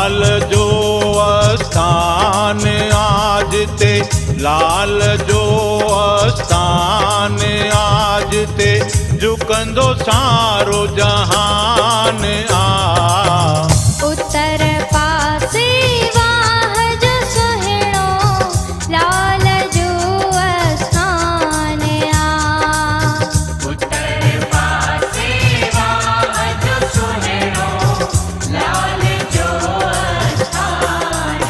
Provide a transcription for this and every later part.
लाल जो स्थान आज ते, लाल जो स्थान आज ते, झुकंदो सारो जहान आ। उत्तर पासे वाह जो सुहिणो, लाल जो स्थान आ। उत्तर पासे वाह जो सुहिणो, लाल जो स्थान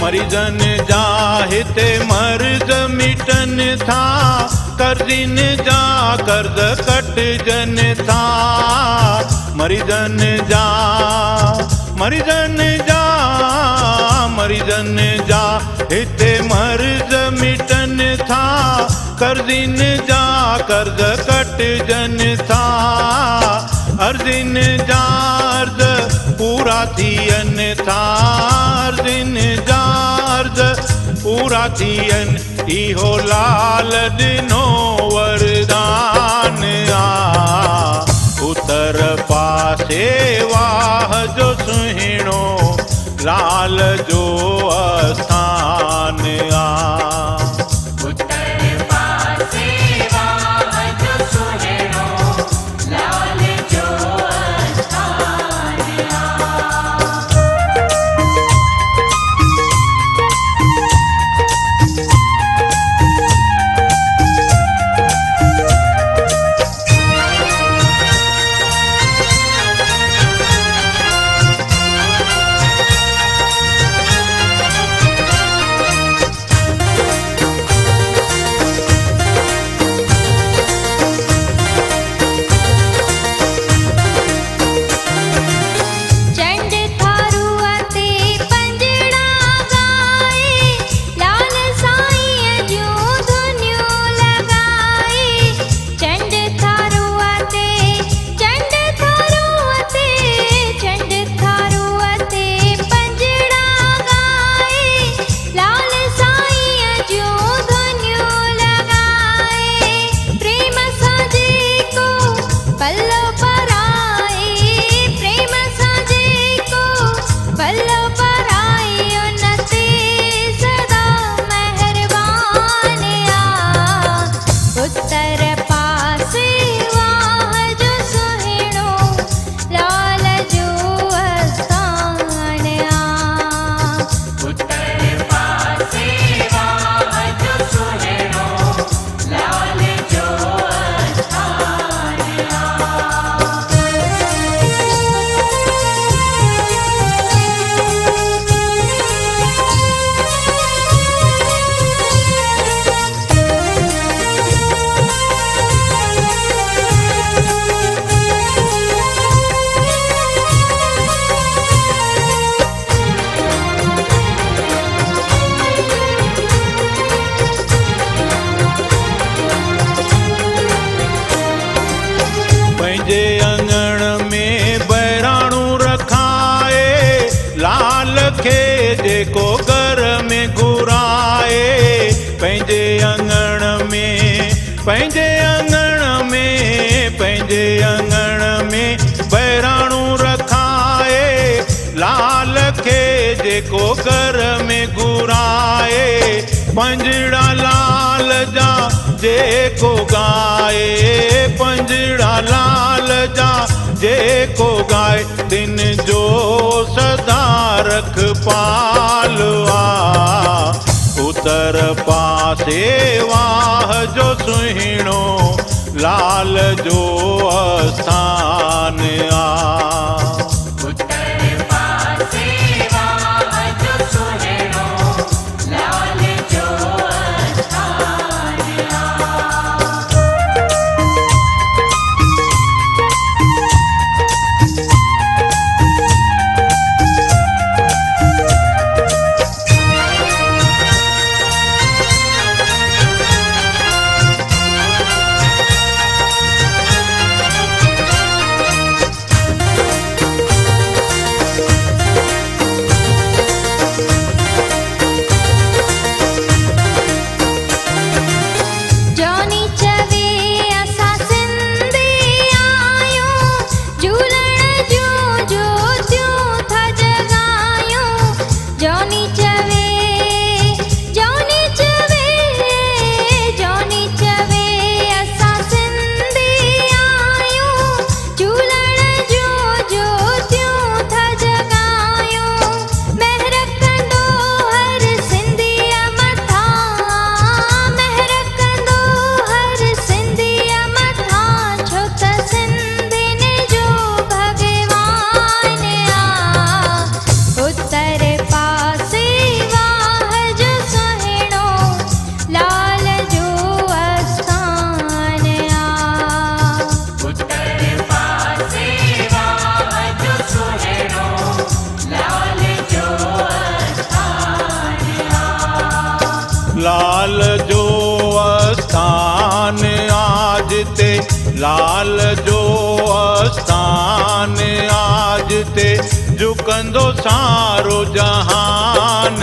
मरीजन जा हिते मर्ज मिटन था, कर्जिन जा कर्ज कटजन था। मरीजन जा मरीजन जा मरीजन जा हिते मर्ज मिटन था, कर्जिन जा कर्ज कटजन था। अर्जिन जा अर्ज पूरा थियन था, अर्जिन जा अर्ज पूरा थियन, इहो लाल ॾिनो वरदान आ। उत्तर पासे वाह जो सुहिणो, लाल जो स्थान आ। उत्तर पासे वाह जो सुहिणो, लाल जो स्थान आ। पंहिंजे अंगण में बहिराणो रखाए, लाल खे जेको घर में घुराए। पंहिंजे अंगण में पंहिंजे अंगण में पंहिंजे अंगण में बहिराणो रखाए, लाल खे जेको घर में घुराए। पंजड़ा लाल जा जेको गाए, पंजड़ा लाल जा जेको गाए, दिन जो सदा रखपाल आ। उत्तर पासे वाह जो सुहिणो, लाल जो स्थान आ। उत्तर पासे वाह जो सुहिणो, लाल जो स्थान आ। लाल जो आस्थान आज ते झुकंदो सारो जहान